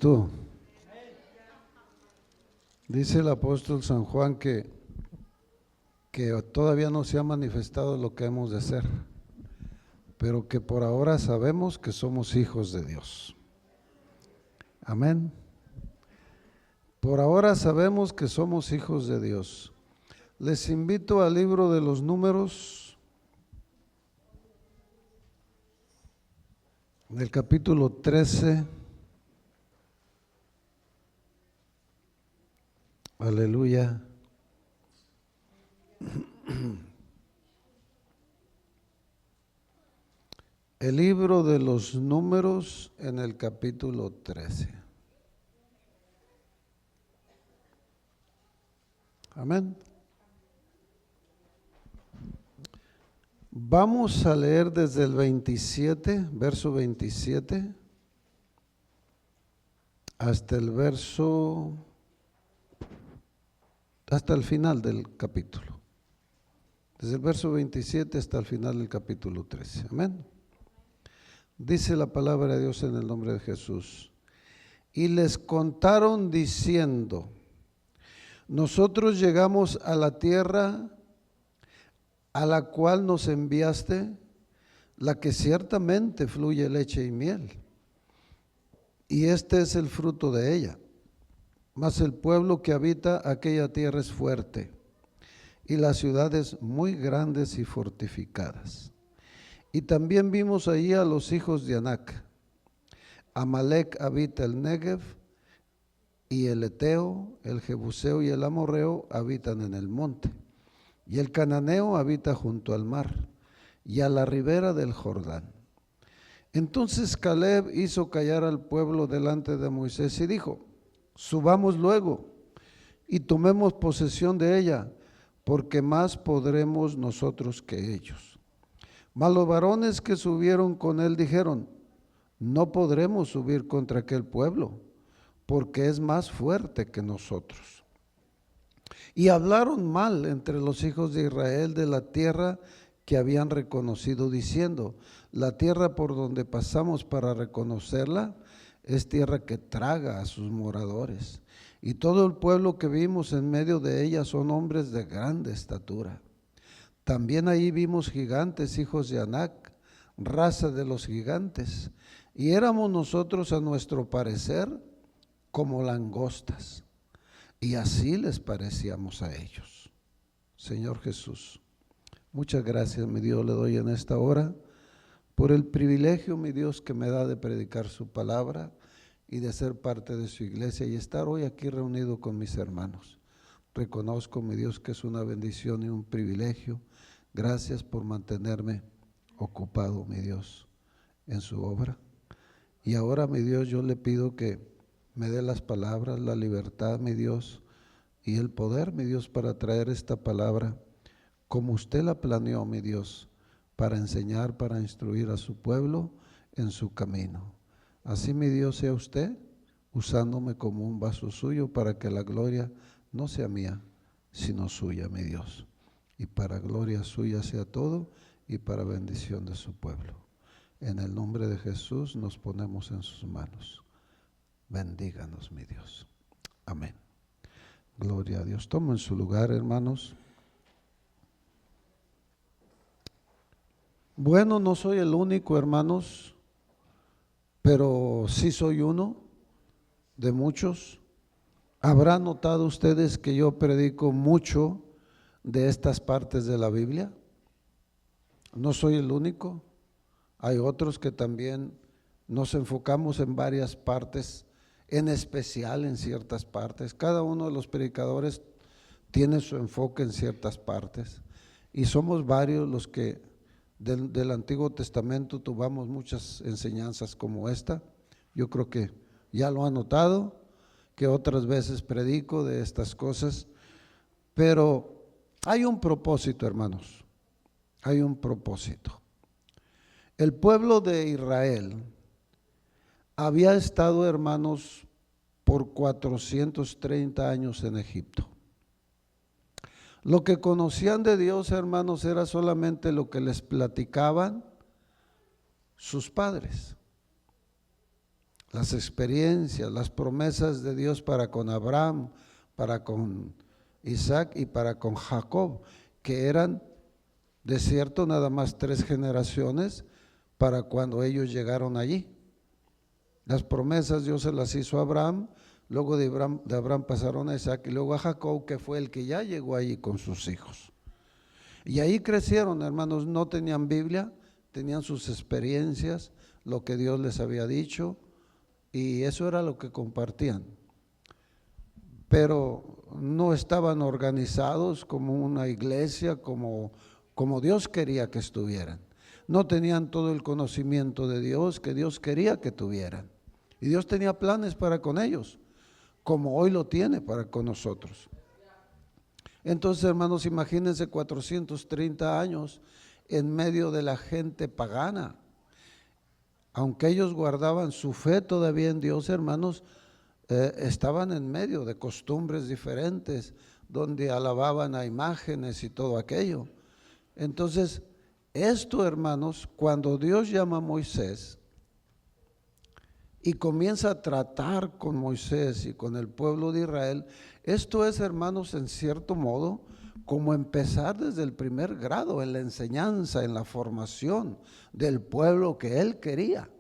tú. Dice el apóstol San Juan que todavía no se ha manifestado lo que hemos de ser, pero que por ahora sabemos que somos hijos de Dios. Amén. Por ahora sabemos que somos hijos de Dios. Les invito al libro de los Números, del capítulo 13. Aleluya. El libro de los Números en el capítulo 13. Amén. Vamos a leer desde el 27, verso 27, hasta el final del capítulo. Desde el verso 27 hasta el final del capítulo 13. Amén. Dice la palabra de Dios en el nombre de Jesús. Y les contaron diciendo: nosotros llegamos a la tierra a la cual nos enviaste, la que ciertamente fluye leche y miel, y este es el fruto de ella. Mas el pueblo que habita aquella tierra es fuerte, y las ciudades muy grandes y fortificadas. Y también vimos allí a los hijos de Anac. Amalec habita el Negev, y el Eteo, el Jebuseo y el Amorreo habitan en el monte. Y el Cananeo habita junto al mar y a la ribera del Jordán. Entonces Caleb hizo callar al pueblo delante de Moisés y dijo: subamos luego y tomemos posesión de ella, porque más podremos nosotros que ellos. Mas los varones que subieron con él dijeron: no podremos subir contra aquel pueblo, porque es más fuerte que nosotros. Y hablaron mal entre los hijos de Israel de la tierra que habían reconocido, diciendo: la tierra por donde pasamos para reconocerla es tierra que traga a sus moradores, y todo el pueblo que vimos en medio de ella son hombres de grande estatura. También ahí vimos gigantes, hijos de Anac, raza de los gigantes, y éramos nosotros a nuestro parecer como langostas, y así les parecíamos a ellos. Señor Jesús, muchas gracias, mi Dios, le doy en esta hora por el privilegio, mi Dios, que me da de predicar su palabra y de ser parte de su iglesia y estar hoy aquí reunido con mis hermanos. Reconozco, mi Dios, que es una bendición y un privilegio. Gracias por mantenerme ocupado, mi Dios, en su obra. Y ahora, mi Dios, yo le pido que me dé las palabras, la libertad, mi Dios, y el poder, mi Dios, para traer esta palabra como usted la planeó, mi Dios, para enseñar, para instruir a su pueblo en su camino. Así, mi Dios, sea usted usándome como un vaso suyo para que la gloria no sea mía, sino suya, mi Dios. Y para gloria suya sea todo y para bendición de su pueblo. En el nombre de Jesús nos ponemos en sus manos. Bendíganos, mi Dios. Amén. Gloria a Dios. Tomen su lugar, hermanos. Bueno, no soy el único, hermanos, pero sí soy uno de muchos. ¿Habrán notado ustedes que yo predico mucho de estas partes de la Biblia? No soy el único. Hay otros que también nos enfocamos en varias partes, en especial en ciertas partes. Cada uno de los predicadores tiene su enfoque en ciertas partes y somos varios los que del Antiguo Testamento tomamos muchas enseñanzas como esta. Yo creo que ya lo han notado, que otras veces predico de estas cosas, pero hay un propósito, hermanos, hay un propósito. El pueblo de Israel había estado, hermanos, por 430 años en Egipto. Lo que conocían de Dios, hermanos, era solamente lo que les platicaban sus padres. las experiencias, las promesas de Dios para con Abraham, para con Isaac y para con Jacob, que eran de cierto nada más 3 generaciones para cuando ellos llegaron allí. Las promesas Dios se las hizo a Abraham, luego de Abraham pasaron a Isaac y luego a Jacob, que fue el que ya llegó allí con sus hijos. Y ahí crecieron, hermanos, no tenían Biblia, tenían sus experiencias, lo que Dios les había dicho, y eso era lo que compartían. Pero no estaban organizados como una iglesia, como Dios quería que estuvieran. No tenían todo el conocimiento de Dios que Dios quería que tuvieran. Y Dios tenía planes para con ellos, como hoy lo tiene para con nosotros. Entonces, hermanos, imagínense 430 años en medio de la gente pagana. Aunque ellos guardaban su fe todavía en Dios, hermanos, estaban en medio de costumbres diferentes, donde alababan a imágenes y todo aquello. Entonces, esto, hermanos, cuando Dios llama a Moisés y comienza a tratar con Moisés y con el pueblo de Israel, esto es, hermanos, en cierto modo, como empezar desde el primer grado en la enseñanza, en la formación del pueblo que él quería.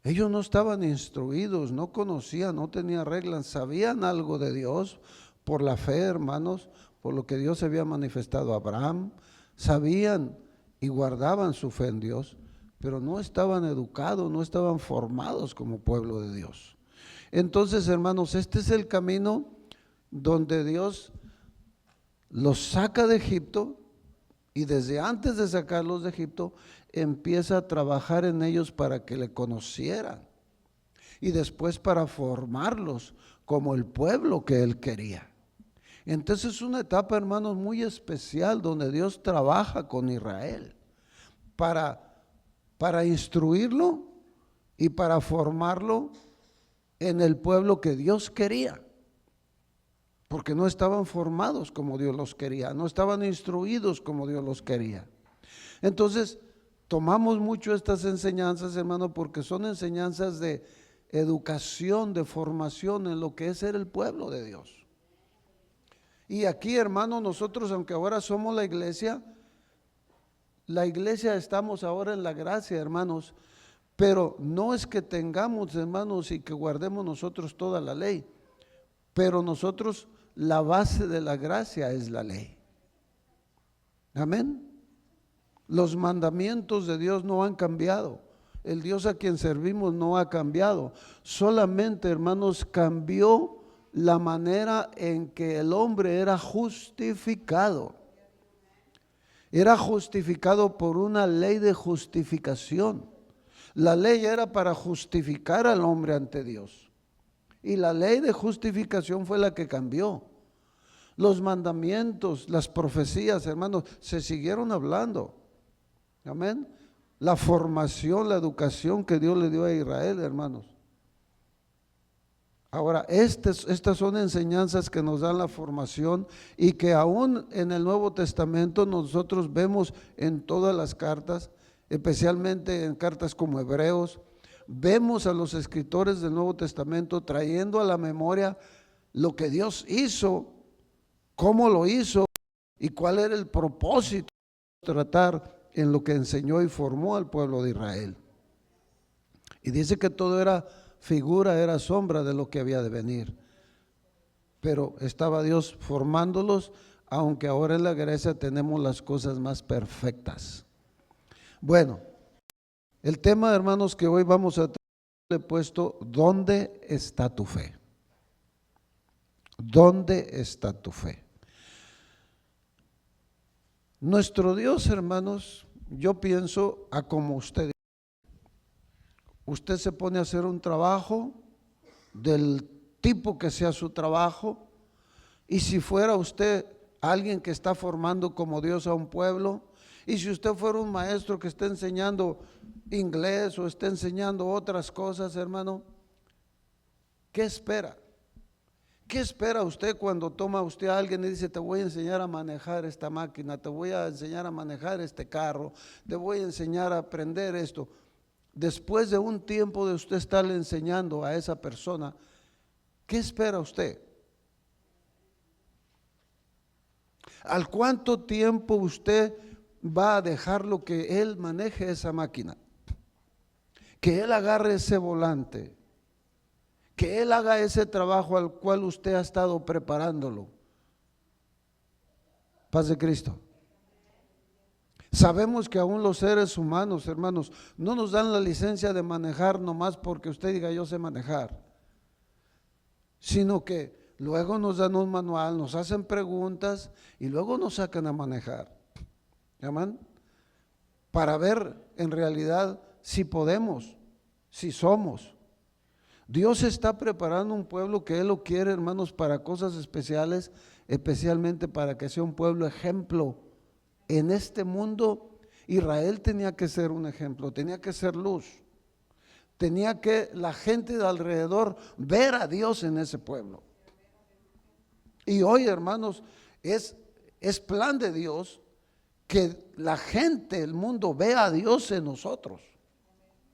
Ellos no estaban instruidos, no conocían, no tenían reglas, sabían algo de Dios por la fe, hermanos, por lo que Dios había manifestado a Abraham, sabían y guardaban su fe en Dios, pero no estaban educados, no estaban formados como pueblo de Dios. Entonces, hermanos, este es el camino donde Dios los saca de Egipto y desde antes de sacarlos de Egipto empieza a trabajar en ellos para que le conocieran y después para formarlos como el pueblo que él quería. Entonces es una etapa, hermanos, muy especial donde Dios trabaja con Israel para instruirlo y para formarlo en el pueblo que Dios quería, porque no estaban formados como Dios los quería, no estaban instruidos como Dios los quería. Entonces, tomamos mucho estas enseñanzas, hermano, porque son enseñanzas de educación, de formación en lo que es ser el pueblo de Dios. Y aquí, hermano, nosotros, aunque ahora somos la iglesia estamos ahora en la gracia, hermanos, pero no es que tengamos, hermanos, y que guardemos nosotros toda la ley, pero nosotros, la base de la gracia es la ley. Amén. Los mandamientos de Dios no han cambiado. El Dios a quien servimos no ha cambiado. Solamente, hermanos, cambió la manera en que el hombre era justificado. Era justificado por una ley de justificación. La ley era para justificar al hombre ante Dios. Y la ley de justificación fue la que cambió. Los mandamientos, las profecías, hermanos, se siguieron hablando. Amén. La formación, la educación que Dios le dio a Israel, hermanos. Ahora, estas son enseñanzas que nos dan la formación y que aún en el Nuevo Testamento nosotros vemos en todas las cartas, especialmente en cartas como Hebreos, vemos a los escritores del Nuevo Testamento trayendo a la memoria lo que Dios hizo, cómo lo hizo y cuál era el propósito de tratar en lo que enseñó y formó al pueblo de Israel. Y dice que todo era figura, era sombra de lo que había de venir. Pero estaba Dios formándolos, aunque ahora en la gracia tenemos las cosas más perfectas. Bueno, el tema, hermanos, que hoy vamos a he puesto, ¿dónde está tu fe? ¿Dónde está tu fe? Nuestro Dios, hermanos, yo pienso a como usted se pone a hacer un trabajo del tipo que sea su trabajo, y si fuera usted alguien que está formando como Dios a un pueblo, y si usted fuera un maestro que está enseñando inglés o está enseñando otras cosas, hermano, ¿qué espera? ¿Qué espera usted cuando toma usted a alguien y dice, te voy a enseñar a manejar esta máquina, te voy a enseñar a manejar este carro, te voy a enseñar a aprender esto? después de un tiempo de usted estarle enseñando a esa persona, ¿qué espera usted? ¿Al cuánto tiempo usted va a dejarlo que él maneje esa máquina? Que él agarre ese volante, que él haga ese trabajo al cual usted ha estado preparándolo. Paz de Cristo. Sabemos que aún los seres humanos, hermanos, no nos dan la licencia de manejar nomás porque usted diga yo sé manejar, sino que luego nos dan un manual, nos hacen preguntas y luego nos sacan a manejar. ¿Amén? Para ver en realidad si podemos, si somos. Dios está preparando un pueblo que Él lo quiere, hermanos, para cosas especiales, especialmente para que sea un pueblo ejemplo. En este mundo, Israel tenía que ser un ejemplo, tenía que ser luz, tenía que la gente de alrededor ver a Dios en ese pueblo. Y hoy, hermanos, es plan de Dios que la gente, el mundo vea a Dios en nosotros,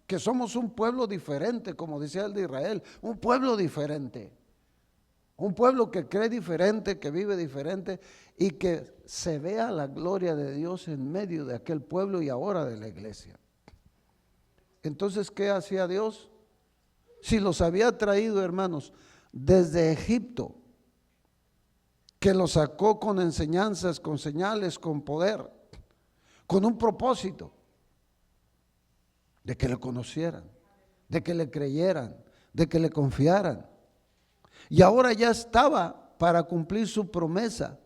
que somos un pueblo diferente, como decía el de Israel, un pueblo diferente. Un pueblo que cree diferente, que vive diferente y que se vea la gloria de Dios en medio de aquel pueblo y ahora de la iglesia. Entonces, ¿qué hacía Dios? Si los había traído, hermanos, desde Egipto, que los sacó con enseñanzas, con señales, con poder, con un propósito de que le conocieran, de que le creyeran, de que le confiaran. Y ahora ya estaba para cumplir su promesa.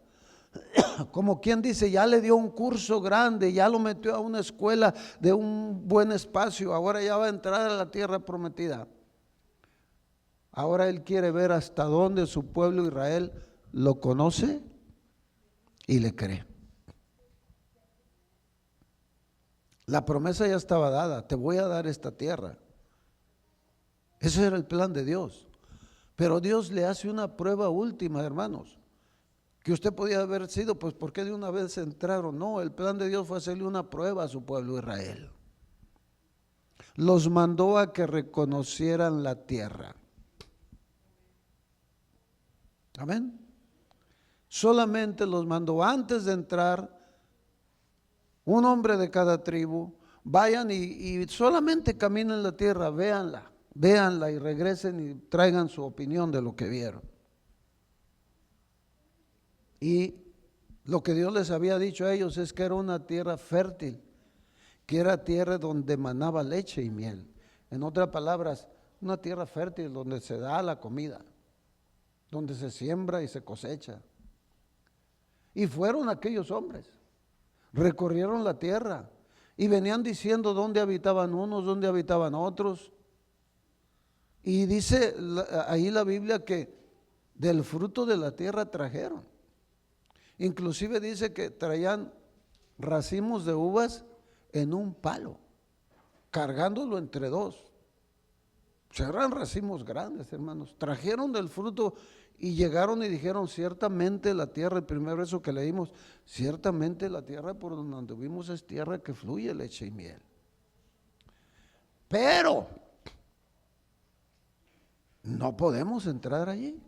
Como quien dice, ya le dio un curso grande, ya lo metió a una escuela de un buen espacio, ahora ya va a entrar a la tierra prometida. Ahora Él quiere ver hasta dónde su pueblo Israel lo conoce y le cree. La promesa ya estaba dada, te voy a dar esta tierra. Ese era el plan de Dios. Pero Dios le hace una prueba última, hermanos, que usted podía haber sido, pues ¿por qué de una vez entraron? No, el plan de Dios fue hacerle una prueba a su pueblo Israel. Los mandó a que reconocieran la tierra. Amén. Solamente los mandó antes de entrar, un hombre de cada tribu, vayan y solamente caminen la tierra, véanla y regresen y traigan su opinión de lo que vieron. Y lo que Dios les había dicho a ellos es que era una tierra fértil, que era tierra donde manaba leche y miel. En otras palabras, una tierra fértil donde se da la comida, donde se siembra y se cosecha. Y fueron aquellos hombres, recorrieron la tierra y venían diciendo dónde habitaban unos, dónde habitaban otros. Y dice ahí la Biblia que del fruto de la tierra trajeron. Inclusive dice que traían racimos de uvas en un palo, cargándolo entre dos. O sea, eran racimos grandes, hermanos. Trajeron del fruto y llegaron y dijeron, ciertamente la tierra, el primer verso que leímos, ciertamente la tierra por donde anduvimos es tierra que fluye leche y miel. Pero no podemos entrar allí.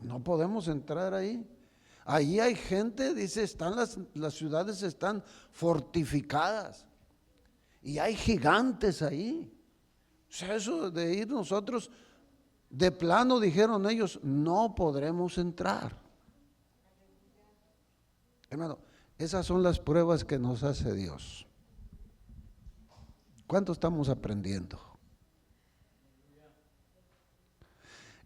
No podemos entrar ahí. Ahí hay gente, dice, las ciudades están fortificadas y hay gigantes ahí. O sea, eso de ir nosotros, de plano dijeron ellos, no podremos entrar. Hermano, esas son las pruebas que nos hace Dios. ¿Cuánto estamos aprendiendo?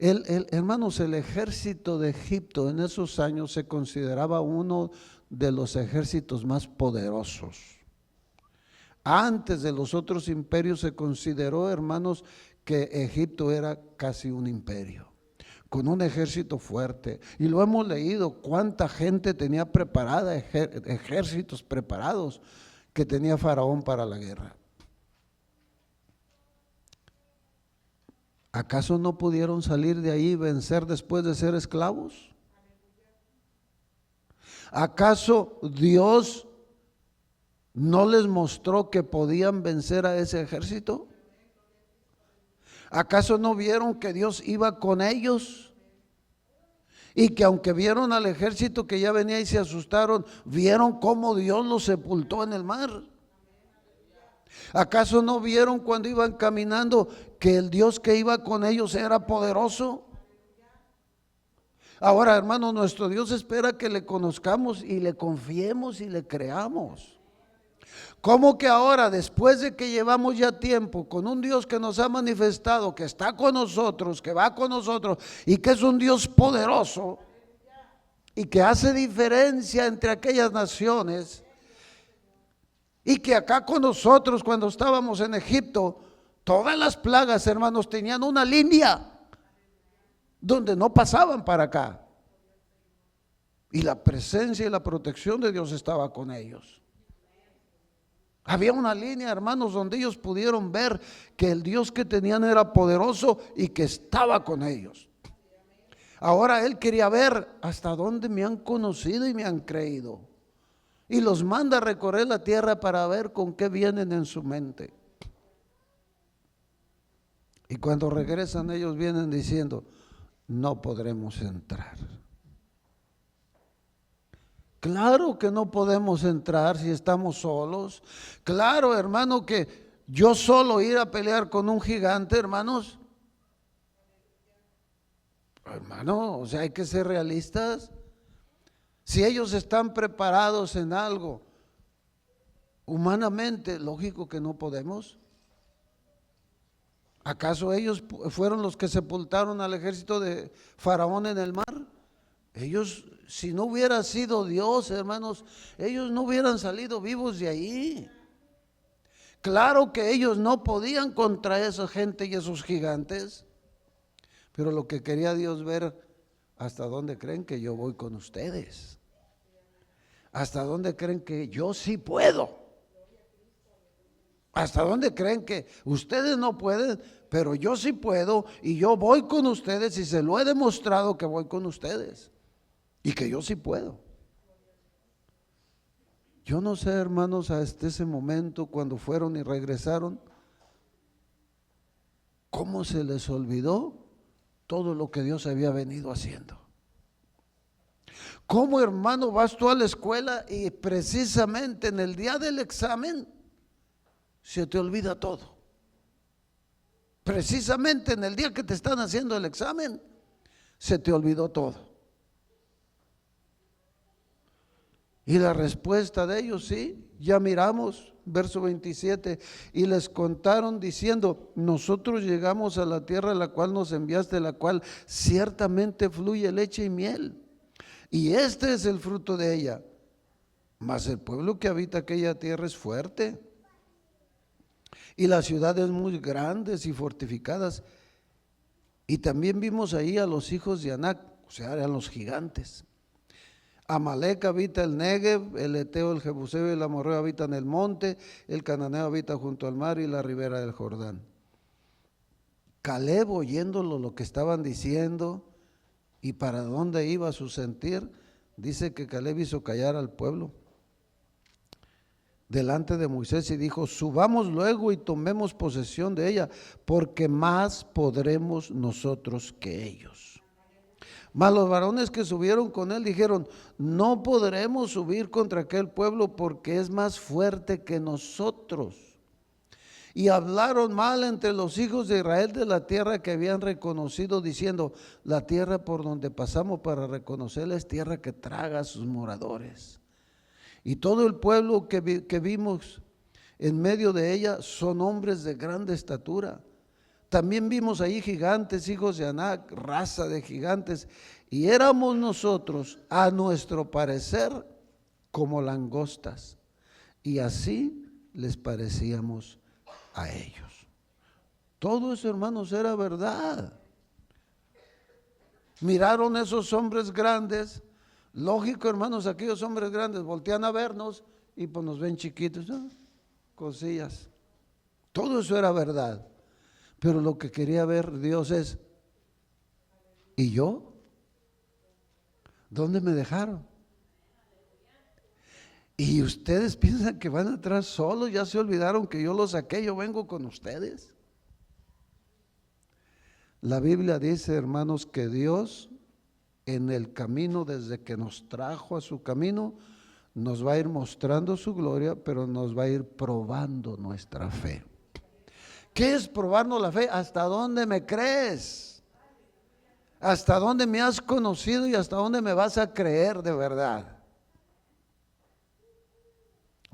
Hermanos, el ejército de Egipto en esos años se consideraba uno de los ejércitos más poderosos. Antes de los otros imperios se consideró, hermanos, que Egipto era casi un imperio, con un ejército fuerte. Y lo hemos leído, cuánta gente tenía preparada, ejércitos preparados que tenía Faraón para la guerra. ¿Acaso no pudieron salir de ahí y vencer después de ser ¿No les mostró que podían vencer a ese ejército? ¿Acaso no vieron que Dios iba con ellos? Y que aunque vieron al ejército que ya venía y se asustaron, vieron cómo Dios los sepultó en el mar. ¿Acaso no vieron cuando iban caminando que el Dios que iba con ellos era poderoso? Ahora, hermano, nuestro Dios espera que le conozcamos y le confiemos y le creamos. ¿Cómo que ahora, después de que llevamos ya tiempo con un Dios que nos ha manifestado, que está con nosotros, que va con nosotros y que es un Dios poderoso y que hace diferencia entre aquellas naciones, y que acá con nosotros cuando estábamos en Egipto, todas las plagas, hermanos, tenían una línea donde no pasaban para acá, y la presencia y la protección de Dios estaba con ellos? Había una línea, hermanos, donde ellos pudieron ver que el Dios que tenían era poderoso y que estaba con ellos. Ahora Él quería ver hasta dónde me han conocido y me han creído. Y los manda a recorrer la tierra para ver con qué vienen en su mente. Y cuando regresan ellos vienen diciendo, no podremos entrar. Claro que no podemos entrar si estamos solos. Claro, hermano, que yo solo ir a pelear con un gigante, hermanos. Hermano, o sea, hay que ser realistas. Si ellos están preparados en algo, humanamente, lógico que no podemos. ¿Acaso ellos fueron los que sepultaron al ejército de Faraón en el mar? Ellos, si no hubiera sido Dios, hermanos, ellos no hubieran salido vivos de ahí. Claro que ellos no podían contra esa gente y esos gigantes, pero lo que quería Dios ver, ¿hasta dónde creen que yo voy con ustedes? ¿Hasta dónde creen que yo sí puedo? ¿Hasta dónde creen que ustedes no pueden, pero yo sí puedo y yo voy con ustedes y se lo he demostrado que voy con ustedes? Y que yo sí puedo. Yo no sé, hermanos, hasta ese momento cuando fueron y regresaron, cómo se les olvidó todo lo que Dios había venido haciendo. ¿Cómo, hermano, vas tú a la escuela y precisamente en el día del examen se te olvida todo? Precisamente en el día que te están haciendo el examen se te olvidó todo. Y la respuesta de ellos, sí, ya miramos, verso 27, y les contaron diciendo, nosotros llegamos a la tierra a la cual nos enviaste, la cual ciertamente fluye leche y miel, y este es el fruto de ella, mas el pueblo que habita aquella tierra es fuerte, y las ciudades muy grandes y fortificadas, y también vimos ahí a los hijos de Anac, o sea, eran los gigantes. Amalek habita el Negev, el Eteo, el Jebuseo y el Amorreo habitan el monte, el Cananeo habita junto al mar y la ribera del Jordán. Caleb, oyéndolo lo que estaban diciendo y para dónde iba su sentir, dice que Caleb hizo callar al pueblo delante de Moisés y dijo, subamos luego y tomemos posesión de ella, porque más podremos nosotros que ellos. Mas los varones que subieron con él dijeron, no podremos subir contra aquel pueblo porque es más fuerte que nosotros. Y hablaron mal entre los hijos de Israel de la tierra que habían reconocido, diciendo, la tierra por donde pasamos para reconocerla es tierra que traga a sus moradores. Y todo el pueblo que vimos en medio de ella son hombres de grande estatura. También vimos ahí gigantes, hijos de Anac, raza de gigantes, y éramos nosotros, a nuestro parecer, como langostas, y así les parecíamos a ellos. Todo eso, hermanos, era verdad. Miraron esos hombres grandes, lógico, hermanos, aquellos hombres grandes voltean a vernos y pues nos ven chiquitos, ¿no? Cosillas. Todo eso era verdad. Pero lo que quería ver Dios es, ¿y yo? ¿Dónde me dejaron? Y ustedes piensan que van atrás solos, ya se olvidaron que yo los saqué, yo vengo con ustedes. La Biblia dice, hermanos, que Dios en el camino, desde que nos trajo a su camino, nos va a ir mostrando su gloria, pero nos va a ir probando nuestra fe. ¿Qué es probarnos la fe? ¿Hasta dónde me crees? ¿Hasta dónde me has conocido y hasta dónde me vas a creer de verdad?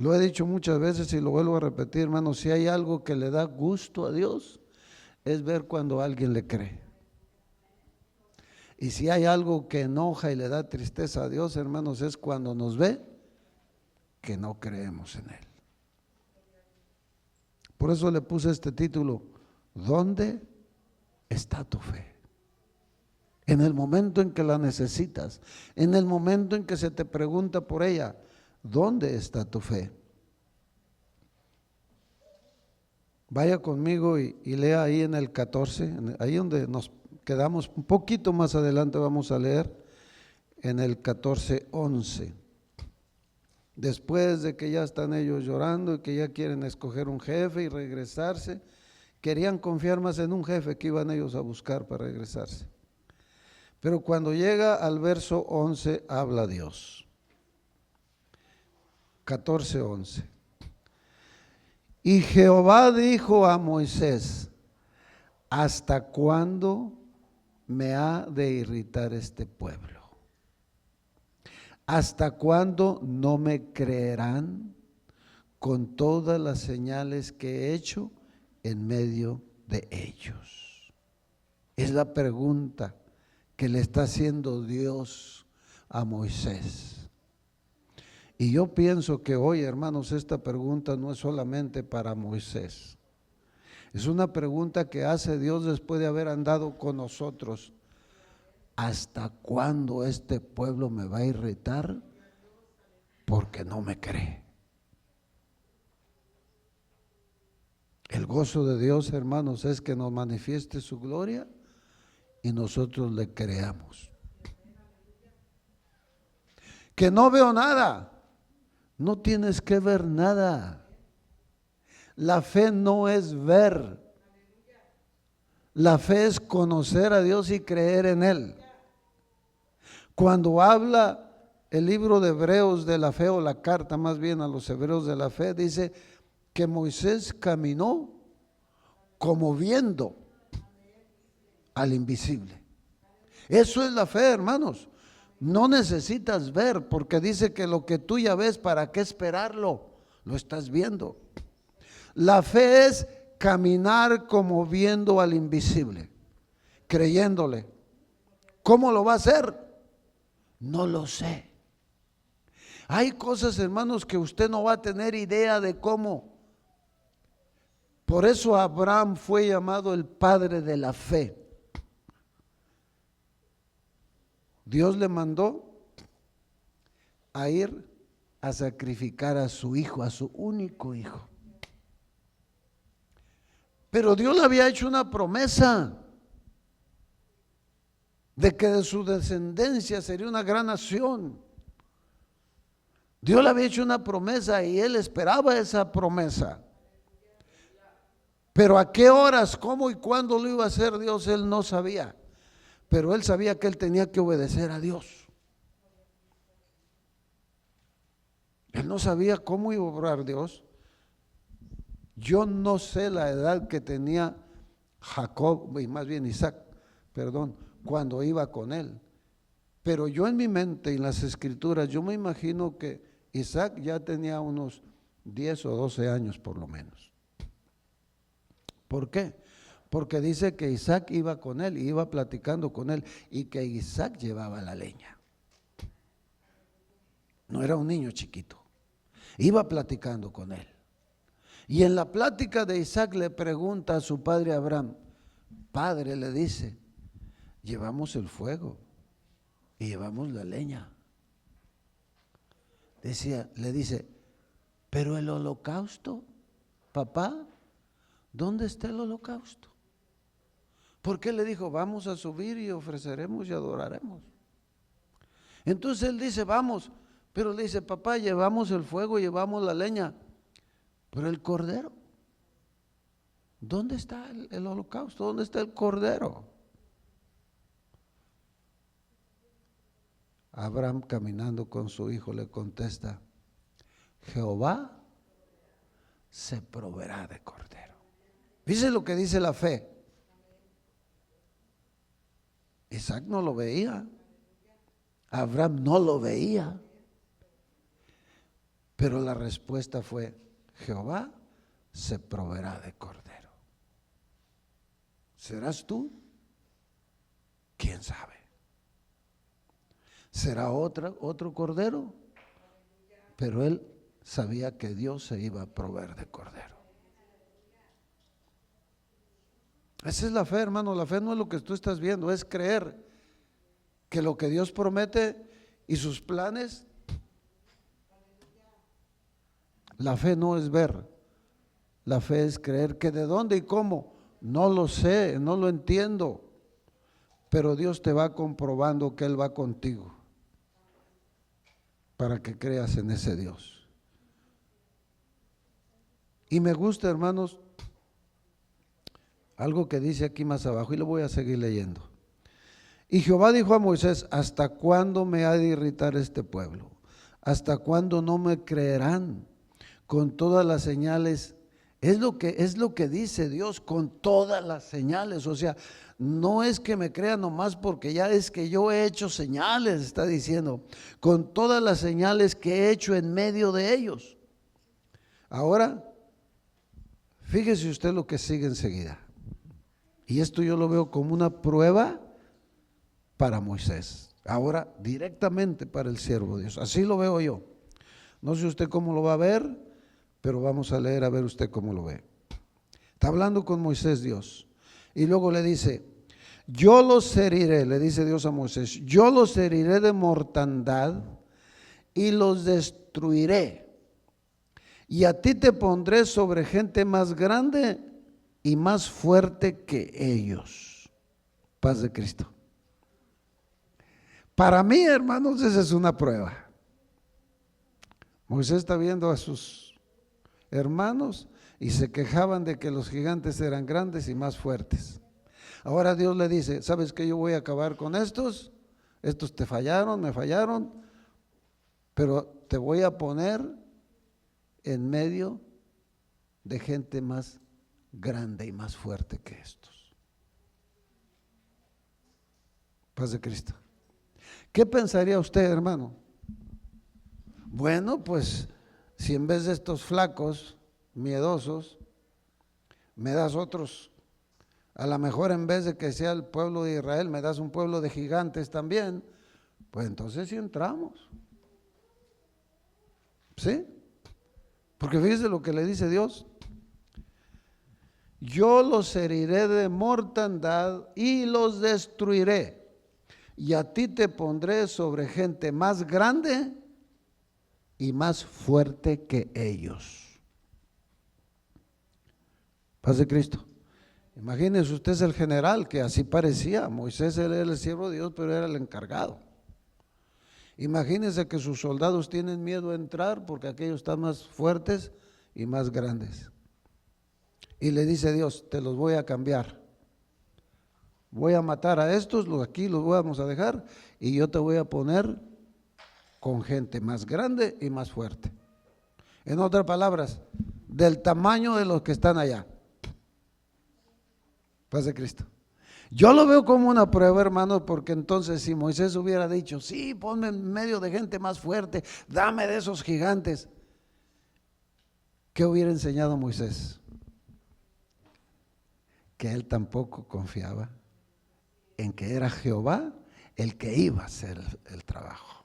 Lo he dicho muchas veces y lo vuelvo a repetir, hermanos, si hay algo que le da gusto a Dios, es ver cuando alguien le cree. Y si hay algo que enoja y le da tristeza a Dios, hermanos, es cuando nos ve que no creemos en Él. Por eso le puse este título, ¿dónde está tu fe? En el momento en que la necesitas, en el momento en que se te pregunta por ella, ¿dónde está tu fe? Vaya conmigo y lea ahí en el 14, ahí donde nos quedamos, un poquito más adelante vamos a leer en el 14:11. Después de que ya están ellos llorando y que ya quieren escoger un jefe y regresarse, querían confiar más en un jefe que iban ellos a buscar para regresarse. Pero cuando llega al verso 11 habla Dios. 14:11. Y Jehová dijo a Moisés, ¿hasta cuándo me ha de irritar este pueblo? ¿Hasta cuándo no me creerán con todas las señales que he hecho en medio de ellos? Es la pregunta que le está haciendo Dios a Moisés. Y yo pienso que hoy, hermanos, esta pregunta no es solamente para Moisés. Es una pregunta que hace Dios después de haber andado con nosotros. ¿Hasta cuándo este pueblo me va a irritar? Porque no me cree. El gozo de Dios, hermanos, es que nos manifieste su gloria y nosotros le creamos. Que no veo nada. No tienes que ver nada. La fe no es ver. La fe es conocer a Dios y creer en Él. Cuando habla el libro de Hebreos de la fe, o la carta más bien a los hebreos de la fe, dice que Moisés caminó como viendo al invisible. Eso es la fe, hermanos. No necesitas ver, porque dice que lo que tú ya ves, ¿para qué esperarlo? Lo estás viendo. La fe es caminar como viendo al invisible, creyéndole. ¿Cómo lo va a hacer? No lo sé. Hay cosas, hermanos, que usted no va a tener idea de cómo. Por eso Abraham fue llamado el padre de la fe. Dios le mandó a ir a sacrificar a su hijo, a su único hijo. Pero Dios le había hecho una promesa de que de su descendencia sería una gran nación. Dios le había hecho una promesa y él esperaba esa promesa. Pero a qué horas, cómo y cuándo lo iba a hacer Dios, él no sabía. Pero él sabía que él tenía que obedecer a Dios. Él no sabía cómo iba a obrar Dios. Yo no sé la edad que tenía Jacob, y más bien Isaac, cuando iba con él. Pero yo en mi mente y en las escrituras, yo me imagino que Isaac ya tenía unos 10 o 12 años por lo menos. ¿Por qué? Porque dice que Isaac iba con él, iba platicando con él, y que Isaac llevaba la leña. No era un niño chiquito, iba platicando con él. Y en la plática de Isaac le pregunta a su padre Abraham, padre, le dice, llevamos el fuego y llevamos la leña. Le dice, pero el holocausto, papá, ¿dónde está el holocausto? Porque él le dijo, vamos a subir y ofreceremos y adoraremos. Entonces él dice, vamos, Pero le dice, papá, llevamos el fuego, llevamos la leña, pero el cordero, ¿dónde está el holocausto? ¿Dónde está el cordero? Abraham, caminando con su hijo, le contesta, Jehová se proveerá de cordero. ¿Dice lo que dice la fe? Isaac no lo veía, Abraham no lo veía, pero la respuesta fue, Jehová se proveerá de cordero. ¿Serás tú? ¿Quién sabe? ¿Será otro cordero? Pero él sabía que Dios se iba a proveer de cordero. Esa es la fe, hermano. La fe no es lo que tú estás viendo, es creer que lo que Dios promete y sus planes. La fe no es ver, la fe es creer. Que de dónde y cómo, no lo sé, no lo entiendo, pero Dios te va comprobando que Él va contigo para que creas en ese Dios. Y me gusta, hermanos, algo que dice aquí más abajo, y lo voy a seguir leyendo. Y Jehová dijo a Moisés, ¿hasta cuándo me ha de irritar este pueblo? ¿Hasta cuándo no me creerán con todas las señales? Es lo que dice Dios, con todas las señales. O sea, no es que me crean nomás porque ya es que yo he hecho señales, está diciendo, con todas las señales que he hecho en medio de ellos. Ahora, fíjese usted lo que sigue enseguida. Y esto yo lo veo como una prueba para Moisés. Ahora, directamente para el siervo de Dios. Así lo veo yo. No sé usted cómo lo va a ver, pero vamos a leer a ver usted cómo lo ve. Está hablando con Moisés Dios. Y luego le dice, yo los heriré, le dice Dios a Moisés, yo los heriré de mortandad y los destruiré. Y a ti te pondré sobre gente más grande y más fuerte que ellos. Paz de Cristo. Para mí, hermanos, esa es una prueba. Moisés está viendo a sus hermanos y se quejaban de que los gigantes eran grandes y más fuertes. Ahora Dios le dice, ¿sabes qué? Yo voy a acabar con estos te fallaron, me fallaron, pero te voy a poner en medio de gente más grande y más fuerte que estos. Paz de Cristo. ¿Qué pensaría usted, hermano? Bueno, pues si en vez de estos flacos, miedosos, me das otros, a lo mejor en vez de que sea el pueblo de Israel, me das un pueblo de gigantes también, pues entonces sí entramos. ¿Sí? Porque fíjese lo que le dice Dios. Yo los heriré de mortandad y los destruiré. Y a ti te pondré sobre gente más grande y más fuerte que ellos. Paz de Cristo. Imagínese, usted es el general, que así parecía. Moisés era el siervo de Dios, pero era el encargado. Imagínese que sus soldados tienen miedo a entrar porque aquellos están más fuertes y más grandes. Y le dice Dios, te los voy a cambiar. Voy a matar a estos, aquí los vamos a dejar, y yo te voy a poner con gente más grande y más fuerte. En otras palabras, del tamaño de los que están allá. Paz de Cristo. Yo lo veo como una prueba, hermano, porque entonces si Moisés hubiera dicho, sí, ponme en medio de gente más fuerte, dame de esos gigantes, ¿qué hubiera enseñado Moisés? Que él tampoco confiaba en que era Jehová el que iba a hacer el trabajo.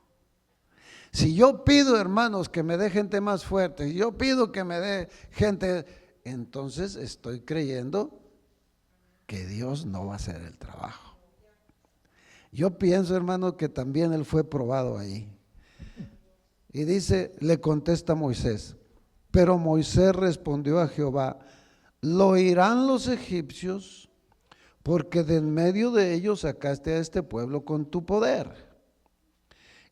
Si yo pido, hermanos, que me dé gente más fuerte, si yo pido que me dé gente, entonces estoy creyendo que Dios no va a hacer el trabajo. Yo pienso, hermano, que también él fue probado ahí. Y dice, le contesta Moisés, pero Moisés respondió a Jehová, lo oirán los egipcios, porque de en medio de ellos sacaste a este pueblo con tu poder.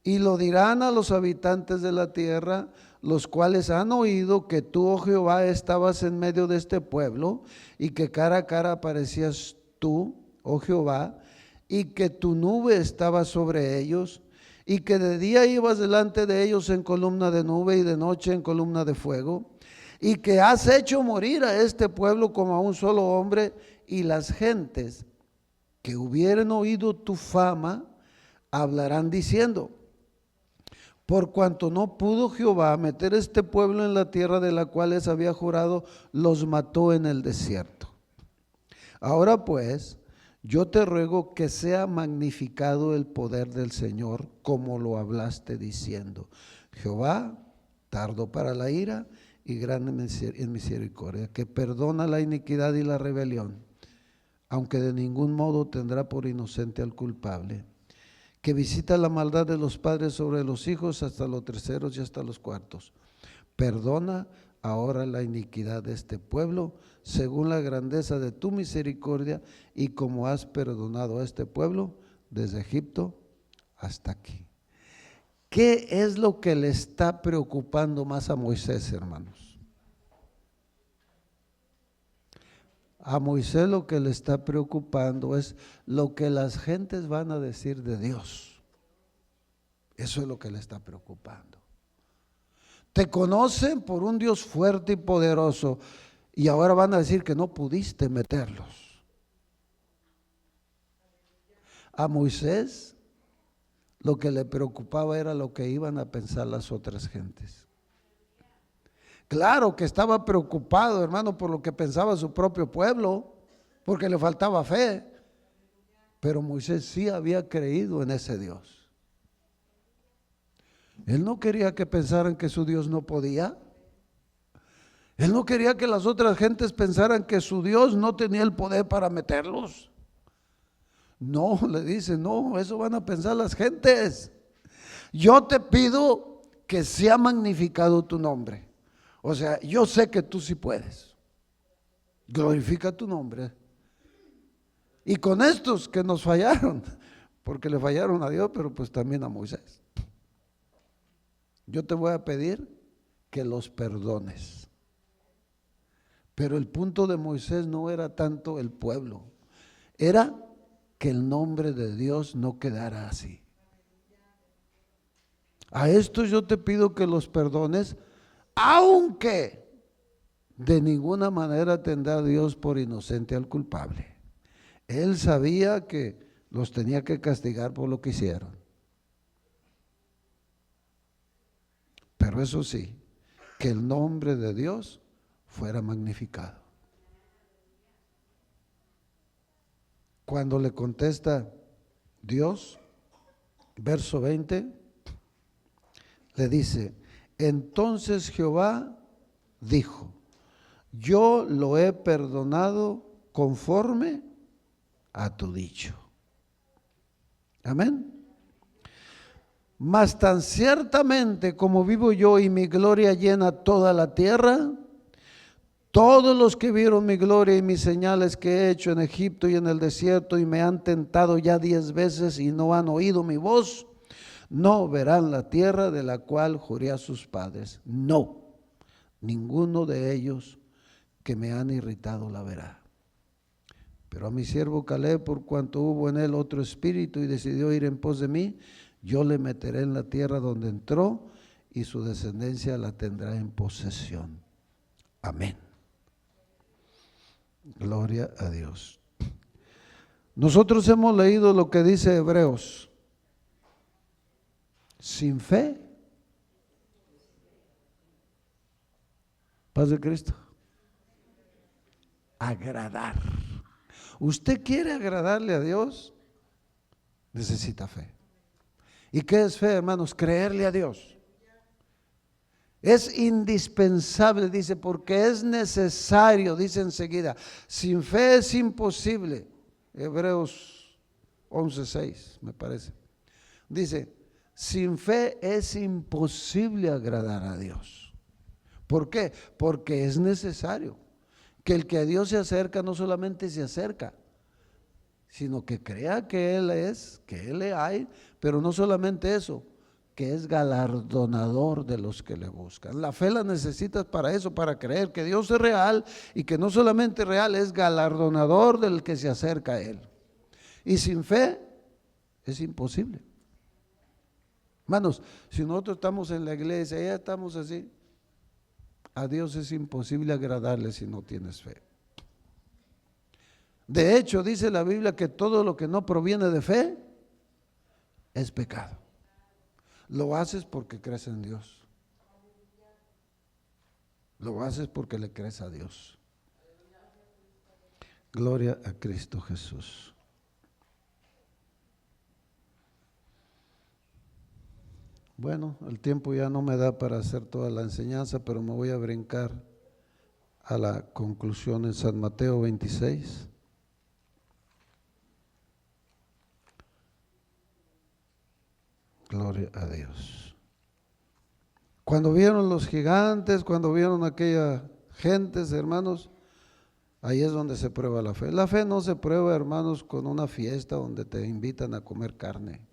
Y lo dirán a los habitantes de la tierra, los cuales han oído que tú, oh Jehová, estabas en medio de este pueblo, y que cara a cara aparecías tú, oh Jehová, y que tu nube estaba sobre ellos, y que de día ibas delante de ellos en columna de nube y de noche en columna de fuego, y que has hecho morir a este pueblo como a un solo hombre, y las gentes que hubieren oído tu fama hablarán diciendo: por cuanto no pudo Jehová meter este pueblo en la tierra de la cual les había jurado, los mató en el desierto. Ahora pues, yo te ruego que sea magnificado el poder del Señor, como lo hablaste diciendo: Jehová, tardo para la ira y grande en misericordia, que perdona la iniquidad y la rebelión, aunque de ningún modo tendrá por inocente al culpable, que visita la maldad de los padres sobre los hijos hasta los terceros y hasta los cuartos. Perdona ahora la iniquidad de este pueblo, según la grandeza de tu misericordia, y como has perdonado a este pueblo desde Egipto hasta aquí. ¿Qué es lo que le está preocupando más a Moisés, hermanos? A Moisés lo que le está preocupando es lo que las gentes van a decir de Dios. Eso es lo que le está preocupando. Te conocen por un Dios fuerte y poderoso, y ahora van a decir que no pudiste meterlos. A Moisés lo que le preocupaba era lo que iban a pensar las otras gentes. Claro que estaba preocupado, hermano, por lo que pensaba su propio pueblo, porque le faltaba fe. Pero Moisés sí había creído en ese Dios. Él no quería que pensaran que su Dios no podía. Él no quería que las otras gentes pensaran que su Dios no tenía el poder para meterlos. No, le dice, no, eso van a pensar las gentes. Yo te pido que sea magnificado tu nombre. O sea, yo sé que tú sí puedes. Glorifica tu nombre. Y con estos que nos fallaron, porque le fallaron a Dios, pero pues también a Moisés, yo te voy a pedir que los perdones. Pero el punto de Moisés no era tanto el pueblo, era que el nombre de Dios no quedara así. A estos yo te pido que los perdones, aunque de ninguna manera tendrá Dios por inocente al culpable. Él sabía que los tenía que castigar por lo que hicieron. Pero eso sí, que el nombre de Dios fuera magnificado. Cuando le contesta Dios, verso 20, le dice: entonces Jehová dijo: yo lo he perdonado conforme a tu dicho. Amén. Mas tan ciertamente como vivo yo y mi gloria llena toda la tierra, todos los que vieron mi gloria y mis señales que he hecho en Egipto y en el desierto, y me han tentado ya 10 veces y no han oído mi voz, no verán la tierra de la cual juré a sus padres. No, ninguno de ellos que me han irritado la verá. Pero a mi siervo Caleb, por cuanto hubo en él otro espíritu y decidió ir en pos de mí, yo le meteré en la tierra donde entró, y su descendencia la tendrá en posesión. Amén. Gloria a Dios. Nosotros hemos leído lo que dice Hebreos. Sin fe, paz de Cristo, agradar. ¿Usted quiere agradarle a Dios? Necesita fe. ¿Y qué es fe, hermanos? Creerle a Dios. Es indispensable, dice, porque es necesario, dice enseguida. Sin fe es imposible. Hebreos 11:6, me parece. Dice, sin fe es imposible agradar a Dios. ¿Por qué? Porque es necesario que el que a Dios se acerca no solamente se acerca, sino que crea que Él es, que Él le hay, pero no solamente eso, que es galardonador de los que le buscan. La fe la necesitas para eso, para creer que Dios es real y que no solamente real, es galardonador del que se acerca a Él. Y sin fe es imposible. Hermanos, si nosotros estamos en la iglesia, ya estamos así, a Dios es imposible agradarle si no tienes fe. De hecho, dice la Biblia que todo lo que no proviene de fe es pecado. Lo haces porque crees en Dios. Lo haces porque le crees a Dios. Gloria a Cristo Jesús. Bueno, el tiempo ya no me da para hacer toda la enseñanza, pero me voy a brincar a la conclusión en San Mateo 26. Gloria a Dios. Cuando vieron los gigantes, cuando vieron aquella gentes, hermanos, ahí es donde se prueba la fe. La fe no se prueba, hermanos, con una fiesta donde te invitan a comer carne.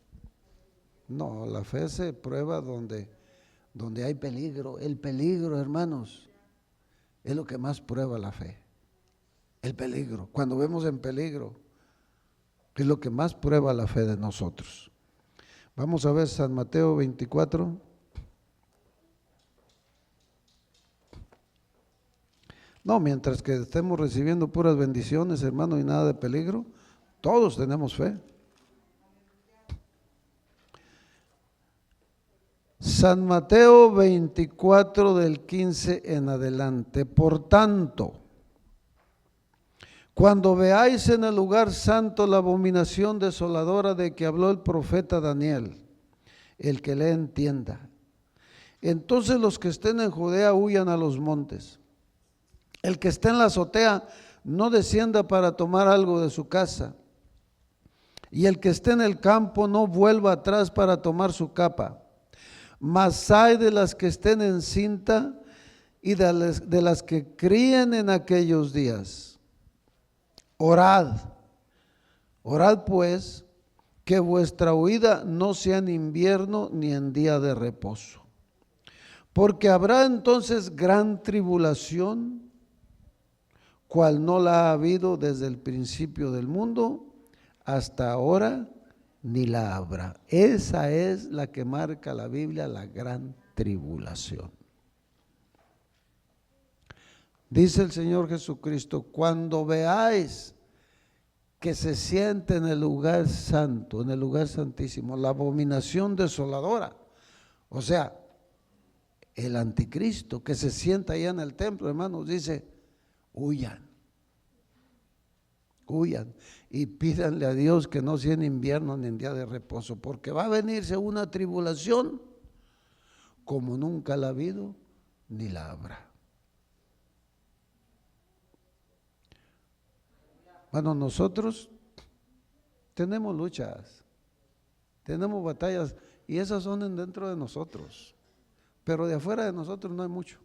No, la fe se prueba donde hay peligro. El peligro, hermanos, es lo que más prueba la fe. El peligro. Cuando vemos en peligro, es lo que más prueba la fe de nosotros. Vamos a ver San Mateo 24. No, mientras que estemos recibiendo puras bendiciones, hermano, y nada de peligro, todos tenemos fe. San Mateo 24 del 15 en adelante. Por tanto, cuando veáis en el lugar santo la abominación desoladora de que habló el profeta Daniel, el que le entienda, entonces los que estén en Judea huyan a los montes. El que esté en la azotea no descienda para tomar algo de su casa, y el que esté en el campo no vuelva atrás para tomar su capa. Mas hay de las que estén en cinta y de las que críen en aquellos días. Orad pues, que vuestra huida no sea en invierno ni en día de reposo, porque habrá entonces gran tribulación, cual no la ha habido desde el principio del mundo hasta ahora, ni la habrá. Esa es la que marca la Biblia, la gran tribulación. Dice el Señor Jesucristo, cuando veáis que se siente en el lugar santo, en el lugar santísimo, la abominación desoladora, o sea, el anticristo que se sienta allá en el templo, hermanos, dice, huyan y pídanle a Dios que no sea en invierno ni en día de reposo, porque va a venirse una tribulación como nunca la ha habido ni la habrá. Bueno, nosotros tenemos luchas, tenemos batallas y esas son dentro de nosotros, pero de afuera de nosotros no hay mucho,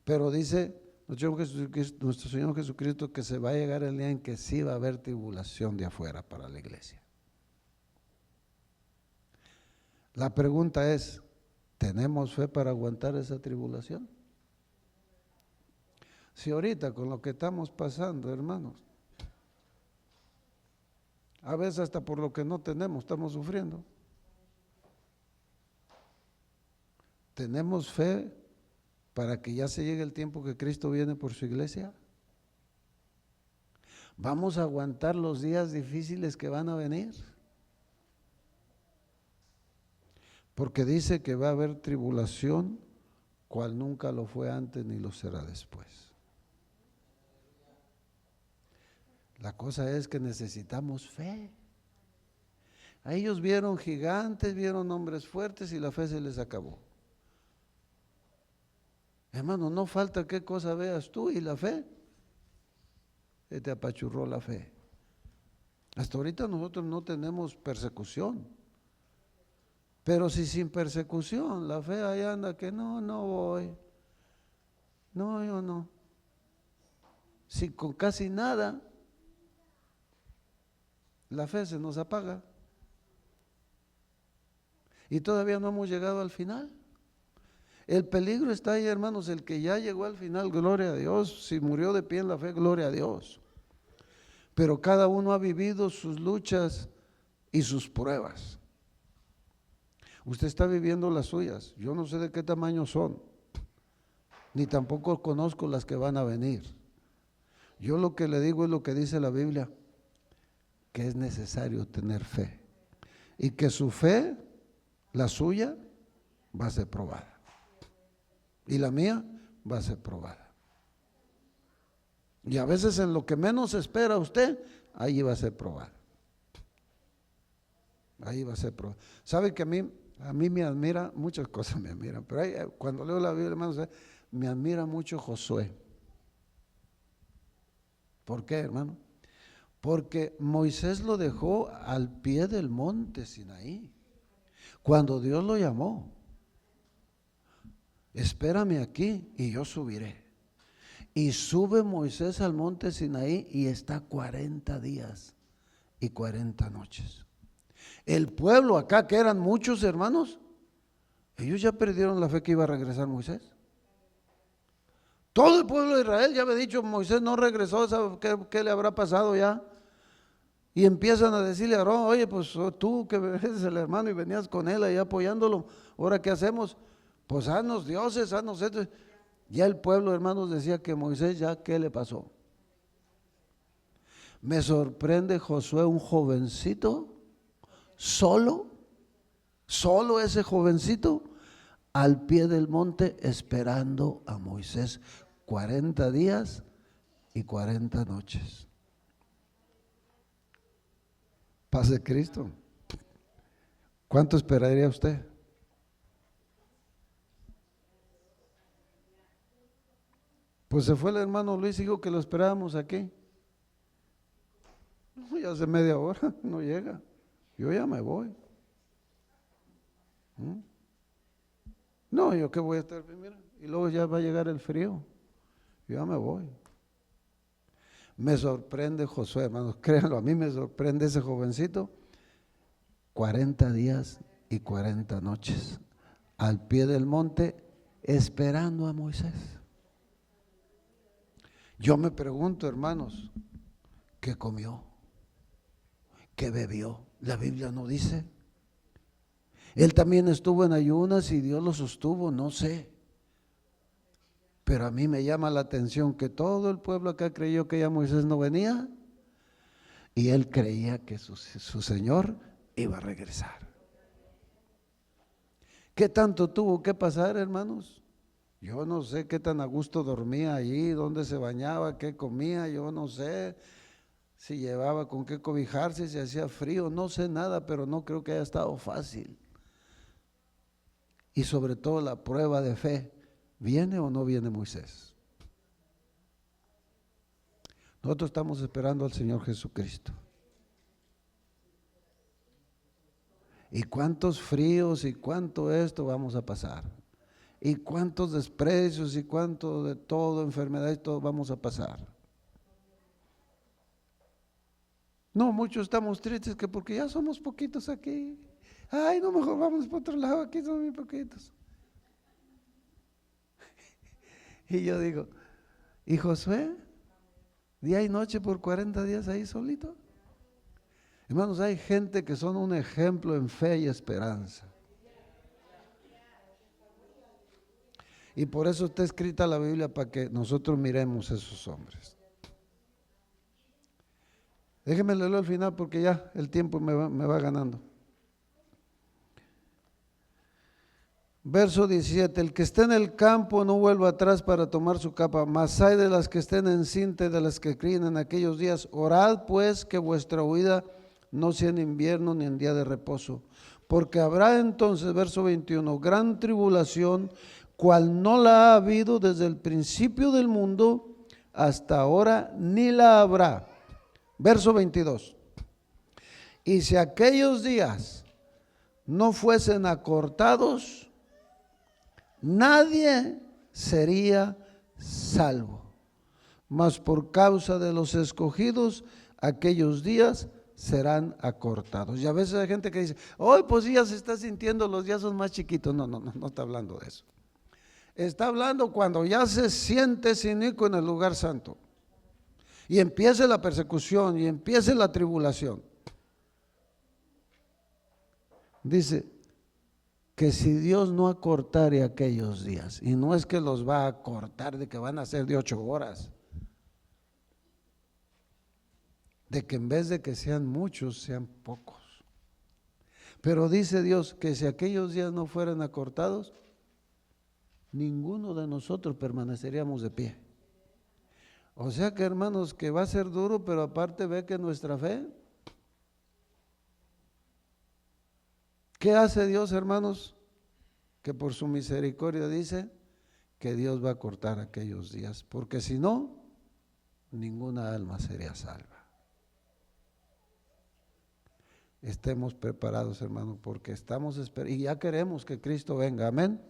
pero dice nuestro Señor Jesucristo que se va a llegar el día en que sí va a haber tribulación de afuera para la iglesia. La pregunta es, ¿tenemos fe para aguantar esa tribulación? Si ahorita con lo que estamos pasando, hermanos, a veces hasta por lo que no tenemos estamos sufriendo. ¿Tenemos fe para que ya se llegue el tiempo que Cristo viene por su iglesia? ¿Vamos a aguantar los días difíciles que van a venir? Porque dice que va a haber tribulación, cual nunca lo fue antes ni lo será después. La cosa es que necesitamos fe. A ellos vieron gigantes, vieron hombres fuertes y la fe se les acabó. Hermano, no falta qué cosa veas tú y la fe se te apachurró la fe. Hasta ahorita nosotros no tenemos persecución, pero si sin persecución la fe ahí anda que no voy, no, yo no. Si con casi nada la fe se nos apaga. Y todavía no hemos llegado al final. El peligro está ahí, hermanos. El que ya llegó al final, gloria a Dios. Si murió de pie en la fe, gloria a Dios. Pero cada uno ha vivido sus luchas y sus pruebas. Usted está viviendo las suyas. Yo no sé de qué tamaño son, ni tampoco conozco las que van a venir. Yo lo que le digo es lo que dice la Biblia, que es necesario tener fe y que su fe, la suya, va a ser probada y la mía va a ser probada. Y a veces en lo que menos espera usted, ahí va a ser probada. Ahí va a ser probada. ¿Sabe que a mí me admira, muchas cosas me admiran, pero cuando leo la Biblia, hermanos, me admira mucho Josué. ¿Por qué, hermano? Porque Moisés lo dejó al pie del monte Sinaí, cuando Dios lo llamó. Espérame aquí y yo subiré. Y sube Moisés al monte Sinaí y está 40 días y 40 noches. El pueblo acá, que eran muchos hermanos, ellos ya perdieron la fe que iba a regresar Moisés. Todo el pueblo de Israel ya había dicho, Moisés no regresó, ¿sabe qué le habrá pasado ya? Y empiezan a decirle a Aarón, oye, pues tú que eres el hermano y venías con él ahí apoyándolo, ¿ahora qué hacemos? Pues haznos dioses, haznos esto. Ya el pueblo, hermanos, decía que Moisés ya, ¿qué le pasó? Me sorprende Josué, un jovencito, solo ese jovencito, al pie del monte esperando a Moisés 40 días y 40 noches. Paz de Cristo. ¿Cuánto esperaría usted? Pues se fue el hermano Luis y dijo que lo esperábamos aquí. No, ya hace media hora, no llega. Yo ya me voy. No, yo que voy a estar, mira, y luego ya va a llegar el frío. Yo ya me voy. Me sorprende Josué, hermanos, créanlo, a mí me sorprende ese jovencito. 40 días y 40 noches al pie del monte esperando a Moisés. Yo me pregunto, hermanos, ¿qué comió? ¿Qué bebió? La Biblia no dice. Él también estuvo en ayunas y Dios lo sostuvo, no sé. Pero a mí me llama la atención que todo el pueblo acá creyó que ya Moisés no venía y él creía que su Señor iba a regresar. ¿Qué tanto tuvo que pasar, hermanos? Yo no sé qué tan a gusto dormía allí, dónde se bañaba, qué comía, yo no sé si llevaba con qué cobijarse, si hacía frío, no sé nada, pero no creo que haya estado fácil. Y sobre todo la prueba de fe, ¿viene o no viene Moisés? Nosotros estamos esperando al Señor Jesucristo. Y cuántos fríos y cuánto esto vamos a pasar. Y cuántos desprecios y cuánto de todo, enfermedades, todo vamos a pasar. No, muchos estamos tristes que porque ya somos poquitos aquí. Ay, no, mejor vamos por otro lado, aquí somos muy poquitos. Y yo digo, ¿y Josué? Día y noche por 40 días ahí solito. Hermanos, hay gente que son un ejemplo en fe y esperanza. Y por eso está escrita la Biblia, para que nosotros miremos a esos hombres. Déjenme leerlo al final porque ya el tiempo me va ganando. Verso 17, el que esté en el campo no vuelva atrás para tomar su capa, mas hay de las que estén encinta y de las que críen en aquellos días. Orad pues que vuestra huida no sea en invierno ni en día de reposo, porque habrá entonces, verso 21, gran tribulación, cual no la ha habido desde el principio del mundo hasta ahora, ni la habrá. Verso 22, y si aquellos días no fuesen acortados, nadie sería salvo, mas por causa de los escogidos, aquellos días serán acortados. Y a veces hay gente que dice, hoy pues ya se está sintiendo, los días son más chiquitos. No está hablando de eso. Está hablando cuando ya se siente ese inicuo en el lugar santo. Y empiece la persecución y empiece la tribulación. Dice que si Dios no acortare aquellos días, y no es que los va a acortar de que van a ser de 8 horas, de que en vez de que sean muchos, sean pocos. Pero dice Dios que si aquellos días no fueran acortados, ninguno de nosotros permaneceríamos de pie. O sea que, hermanos, que va a ser duro, pero aparte ve que nuestra fe, ¿qué hace Dios, hermanos? Que por su misericordia dice que Dios va a cortar aquellos días, porque si no, ninguna alma sería salva. Estemos preparados, hermanos, porque estamos esperando y ya queremos que Cristo venga, amén.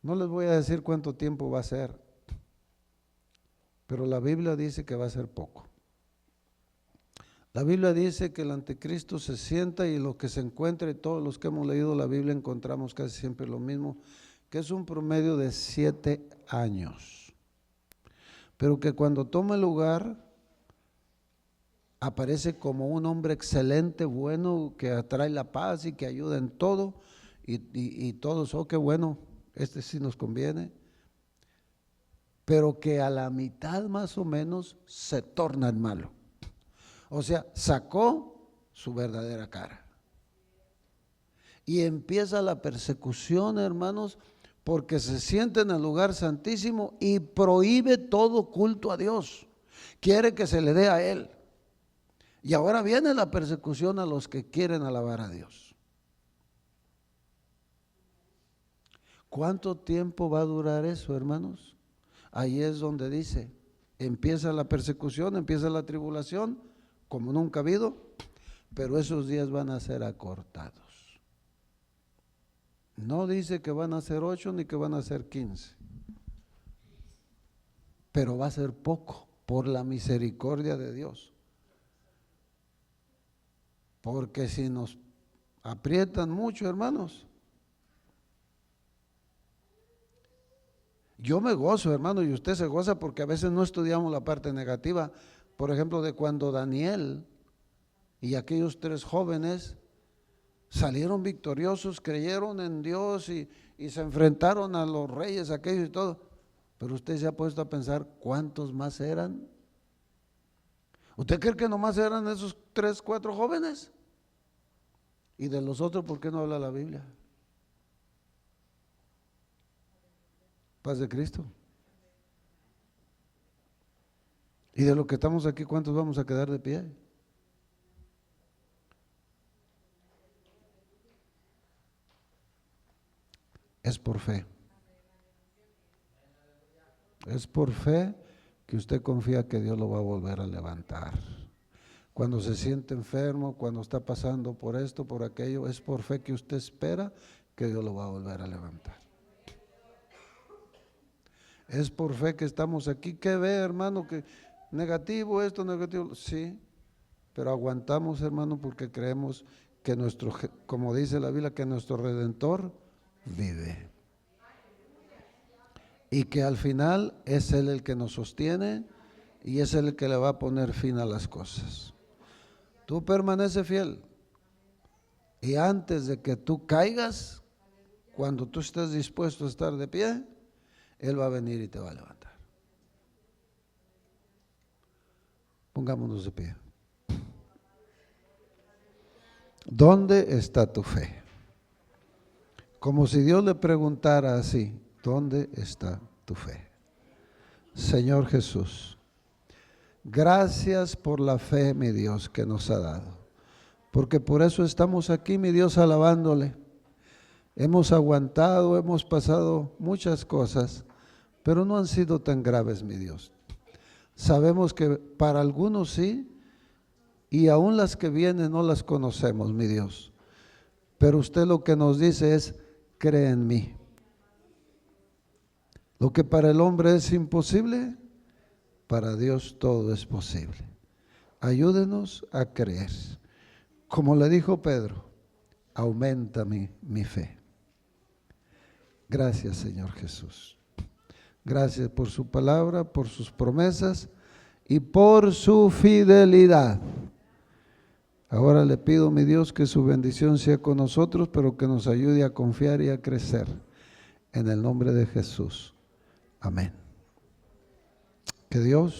No les voy a decir cuánto tiempo va a ser, pero la Biblia dice que va a ser poco. La Biblia dice que el anticristo se sienta y lo que se encuentre, todos los que hemos leído la Biblia encontramos casi siempre lo mismo, que es un promedio de 7 años. Pero que cuando toma lugar, aparece como un hombre excelente, bueno, que atrae la paz y que ayuda en todo, y todos, oh, qué bueno, este sí nos conviene, pero que a la mitad más o menos se torna en malo. O sea, sacó su verdadera cara. Y empieza la persecución, hermanos, porque se sienta en el lugar santísimo y prohíbe todo culto a Dios. Quiere que se le dé a Él. Y ahora viene la persecución a los que quieren alabar a Dios. ¿Cuánto tiempo va a durar eso, hermanos? Ahí es donde dice, empieza la persecución, empieza la tribulación, como nunca ha habido, pero esos días van a ser acortados. No dice que van a ser 8 ni que van a ser 15, pero va a ser poco por la misericordia de Dios. Porque si nos aprietan mucho, hermanos, yo me gozo, hermano, y usted se goza porque a veces no estudiamos la parte negativa. Por ejemplo, de cuando Daniel y aquellos 3 jóvenes salieron victoriosos, creyeron en Dios y se enfrentaron a los reyes aquellos y todo. Pero usted se ha puesto a pensar cuántos más eran. ¿Usted cree que nomás eran esos 3, 4 jóvenes? ¿Y de los otros por qué no habla la Biblia? Paz de Cristo. Y de los que estamos aquí, ¿cuántos vamos a quedar de pie? Es por fe. Es por fe que usted confía que Dios lo va a volver a levantar. Cuando se siente enfermo, cuando está pasando por esto, por aquello, es por fe que usted espera que Dios lo va a volver a levantar. Es por fe que estamos aquí. ¿Qué ve, hermano? Que negativo esto, negativo. Sí, pero aguantamos, hermano, porque creemos que nuestro, como dice la Biblia, que nuestro Redentor vive. Y que al final es Él el que nos sostiene y es Él el que le va a poner fin a las cosas. Tú permaneces fiel. Y antes de que tú caigas, cuando tú estés dispuesto a estar de pie, Él va a venir y te va a levantar. Pongámonos de pie. ¿Dónde está tu fe? Como si Dios le preguntara así, ¿dónde está tu fe? Señor Jesús, gracias por la fe, mi Dios, que nos ha dado. Porque por eso estamos aquí, mi Dios, alabándole. Hemos aguantado, hemos pasado muchas cosas, pero no han sido tan graves, mi Dios. Sabemos que para algunos sí, y aún las que vienen no las conocemos, mi Dios. Pero usted lo que nos dice es, cree en mí. Lo que para el hombre es imposible, Para Dios todo es posible. Ayúdenos a creer. Como le dijo Pedro, aumenta mi fe. Gracias, Señor Jesús. Gracias por su palabra, por sus promesas y por su fidelidad. Ahora le pido, mi Dios, que su bendición sea con nosotros, pero que nos ayude a confiar y a crecer. En el nombre de Jesús. Amén. Que Dios